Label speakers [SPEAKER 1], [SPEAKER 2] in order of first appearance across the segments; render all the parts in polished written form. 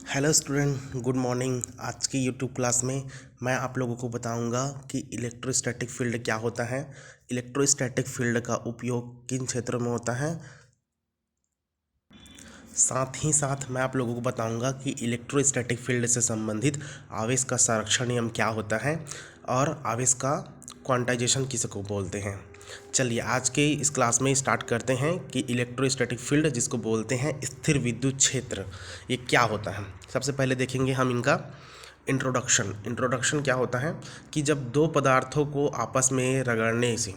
[SPEAKER 1] Hello student, good morning. आज की YouTube class में मैं आप लोगों को बताऊंगा कि इलेक्ट्रोस्टैटिक फील्ड क्या होता है, इलेक्ट्रोस्टैटिक फील्ड का उपयोग किन क्षेत्रों में होता है। साथ ही साथ मैं आप लोगों को बताऊंगा कि इलेक्ट्रोस्टैटिक फील्ड से संबंधित आवेश का संरक्षण नियम क्या होता है और आवेश का क्वांटाइजेशन किसको बोलते हैं। चलिए आज के इस क्लास में स्टार्ट करते हैं कि इलेक्ट्रोस्टैटिक फील्ड जिसको बोलते हैं स्थिर विद्युत क्षेत्र, ये क्या होता है। सबसे पहले देखेंगे हम इनका इंट्रोडक्शन क्या होता है कि जब दो पदार्थों को आपस में रगड़ने से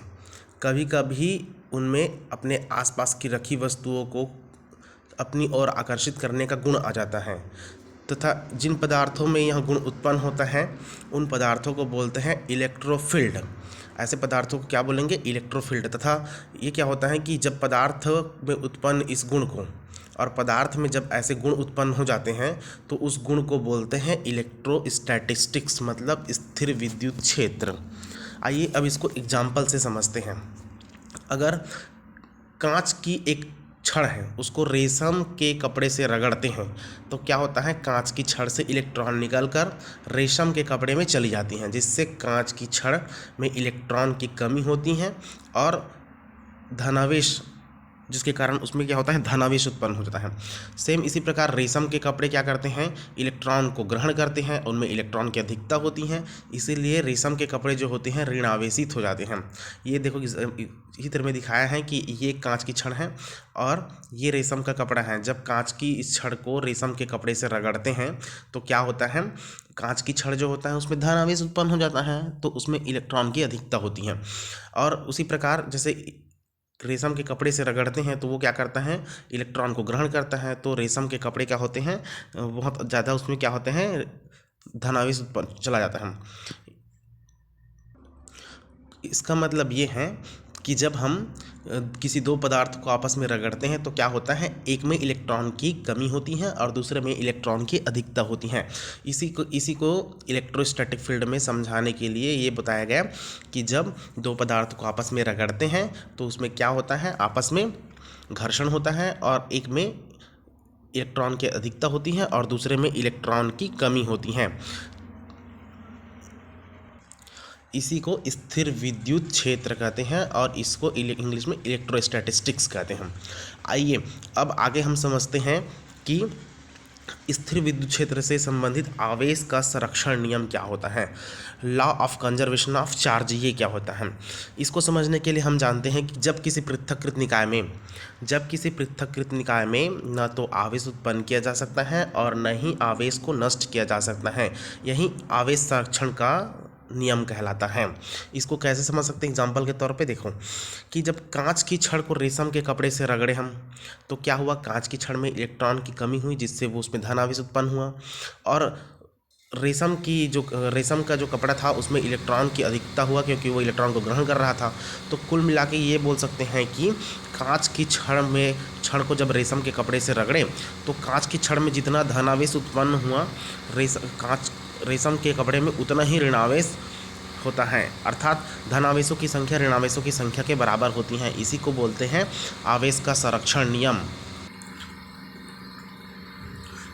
[SPEAKER 1] कभी कभी उनमें अपने आसपास की रखी वस्तुओं को अपनी ओर आकर्षित करने का गुण आ जाता है तथा जिन पदार्थों में यह गुण उत्पन्न होता है उन पदार्थों को बोलते हैं इलेक्ट्रोफील्ड। ऐसे पदार्थों को क्या बोलेंगे, इलेक्ट्रोफील्ड। तथा ये क्या होता है कि जब पदार्थ में उत्पन्न इस गुण को और पदार्थ में जब ऐसे गुण उत्पन्न हो जाते हैं तो उस गुण को बोलते हैं इलेक्ट्रोस्टैटिस्टिक्स, मतलब स्थिर विद्युत क्षेत्र। आइए अब इसको एग्जाम्पल से समझते हैं। अगर कांच की एक छड़ है, उसको रेशम के कपड़े से रगड़ते हैं तो क्या होता है, कांच की छड़ से इलेक्ट्रॉन निकलकर रेशम के कपड़े में चली जाती हैं, जिससे कांच की छड़ में इलेक्ट्रॉन की कमी होती है और धनावेश, जिसके कारण उसमें क्या होता है, धनावेश उत्पन्न हो जाता है। सेम इसी प्रकार रेशम के कपड़े क्या करते हैं, इलेक्ट्रॉन को ग्रहण करते हैं, उनमें इलेक्ट्रॉन की अधिकता होती है, इसीलिए रेशम के कपड़े जो होते हैं ऋणावेशित हो जाते हैं। ये देखो इसी तरह में दिखाया है कि ये कांच की छड़ है और ये रेशम का कपड़ा है। जब कांच की इस छड़ को रेशम के कपड़े से रगड़ते हैं तो क्या होता है, कांच की छड़ जो होता है उसमें धनावेश उत्पन्न हो जाता है, तो उसमें इलेक्ट्रॉन की अधिकता होती है। और उसी प्रकार जैसे रेशम के कपड़े से रगड़ते हैं तो वो क्या करता है, इलेक्ट्रॉन को ग्रहण करता है, तो रेशम के कपड़े क्या होते हैं, बहुत ज़्यादा उसमें क्या होते हैं, धनावेश उत्पन्न चला जाता है। इसका मतलब ये है कि जब हम किसी दो पदार्थ को आपस में रगड़ते हैं तो क्या होता है, एक में इलेक्ट्रॉन की कमी होती है और दूसरे में इलेक्ट्रॉन की अधिकता होती है। इसी को इलेक्ट्रोस्टैटिक फील्ड में समझाने के लिए ये बताया गया कि जब दो पदार्थ को आपस में रगड़ते हैं तो उसमें क्या होता है, आपस में घर्षण होता है और एक में इलेक्ट्रॉन की अधिकता होती है और दूसरे में इलेक्ट्रॉन की कमी होती है। इसी को स्थिर विद्युत क्षेत्र कहते हैं और इसको इंग्लिश में इलेक्ट्रोस्टैटिस्टिक्स कहते हैं। आइए अब आगे हम समझते हैं कि स्थिर विद्युत क्षेत्र से संबंधित आवेश का संरक्षण नियम क्या होता है, law of conservation of charge, ये क्या होता है। इसको समझने के लिए हम जानते हैं कि जब किसी पृथक्कृत निकाय में न तो आवेश उत्पन्न किया जा सकता है और न ही आवेश को नष्ट किया जा सकता है, यही आवेश संरक्षण का नियम कहलाता है। इसको कैसे समझ सकते हैं, एग्जाम्पल के तौर पे देखो कि जब कांच की छड़ को रेशम के कपड़े से रगड़े हम तो क्या हुआ, कांच की छड़ में इलेक्ट्रॉन की कमी हुई जिससे वो उसमें धनावेश उत्पन्न हुआ और रेशम का जो कपड़ा था उसमें इलेक्ट्रॉन की अधिकता हुआ क्योंकि वो इलेक्ट्रॉन को ग्रहण कर रहा था। तो कुल मिला के ये बोल सकते हैं कि कांच की छड़ को जब रेशम के कपड़े से रगड़े तो कांच की छड़ में जितना धनावेश उत्पन्न हुआ रेशम के कपड़े में उतना ही ऋणावेश होता है, अर्थात धनावेशों की संख्या ऋणावेशों की संख्या के बराबर होती हैं। इसी को बोलते हैं आवेश का संरक्षण नियम।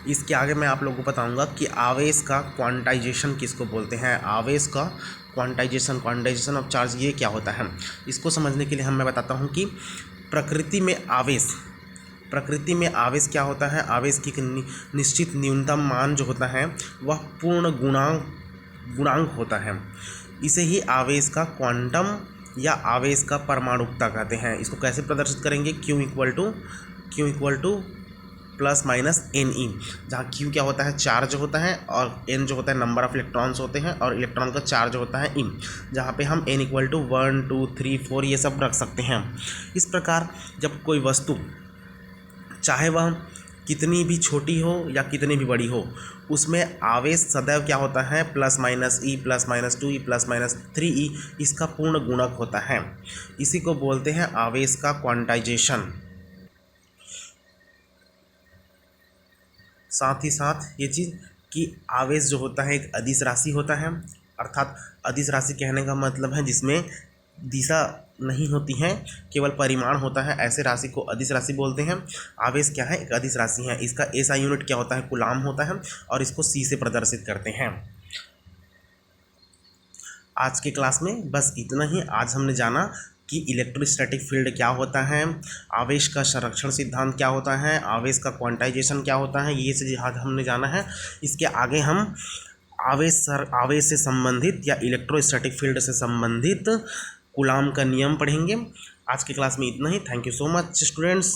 [SPEAKER 1] इसके आगे मैं आप लोगों को बताऊंगा कि आवेश का क्वांटाइजेशन किसको बोलते हैं। आवेश का क्वांटाइजेशन ऑफ चार्ज, ये क्या होता है। इसको समझने के लिए मैं बताता हूं कि प्रकृति में आवेश क्या होता है। आवेश की निश्चित न्यूनतम मान जो होता है वह पूर्ण गुणांक होता है। इसे ही आवेश का क्वांटम या आवेश का परमाणुकता कहते हैं। इसको कैसे प्रदर्शित करेंगे, Q equal to plus minus n e, जहाँ Q क्या होता है, चार्ज होता है और N जो होता है नंबर ऑफ इलेक्ट्रॉन्स होते हैं और इलेक्ट्रॉन का चार्ज होता है इन, जहाँ पे हम N इक्वल टू 1 2 3 4 ये सब रख सकते हैं। इस प्रकार जब कोई वस्तु चाहे वह कितनी भी छोटी हो या कितनी भी बड़ी हो, उसमें आवेश सदैव क्या होता है, plus minus E plus minus 2 E plus minus 3 ई, इसका पूर्ण गुणक होता है। इसी को बोलते हैं आवेश का क्वांटाइजेशन। साथ ही साथ ये चीज़ कि आवेश जो होता है एक अदिश राशि होता है, अर्थात अदिश राशि कहने का मतलब है जिसमें दिशा नहीं होती हैं, केवल परिमाण होता है। ऐसे राशि को अदिश राशि बोलते हैं। आवेश क्या है? एक अदिश राशि है। इसका एसआई यूनिट क्या होता है? कूलाम होता है, और इसको सी से प्रदर्शित करते हैं। आज के क्लास में बस इतना ही। आज हमने जाना कि इलेक्ट्रोस्टैटिक फील्ड क्या होता है, आवेश का संरक्षण सिद्धांत क्या होता है, आवेश का क्वांटाइजेशन क्या होता है, ये चीज़ आज हमने जाना है। इसके आगे हम आवेश से संबंधित या इलेक्ट्रोस्टैटिक फील्ड से संबंधित कूलाम का नियम पढ़ेंगे। आज के क्लास में इतना ही। Thank you so much students.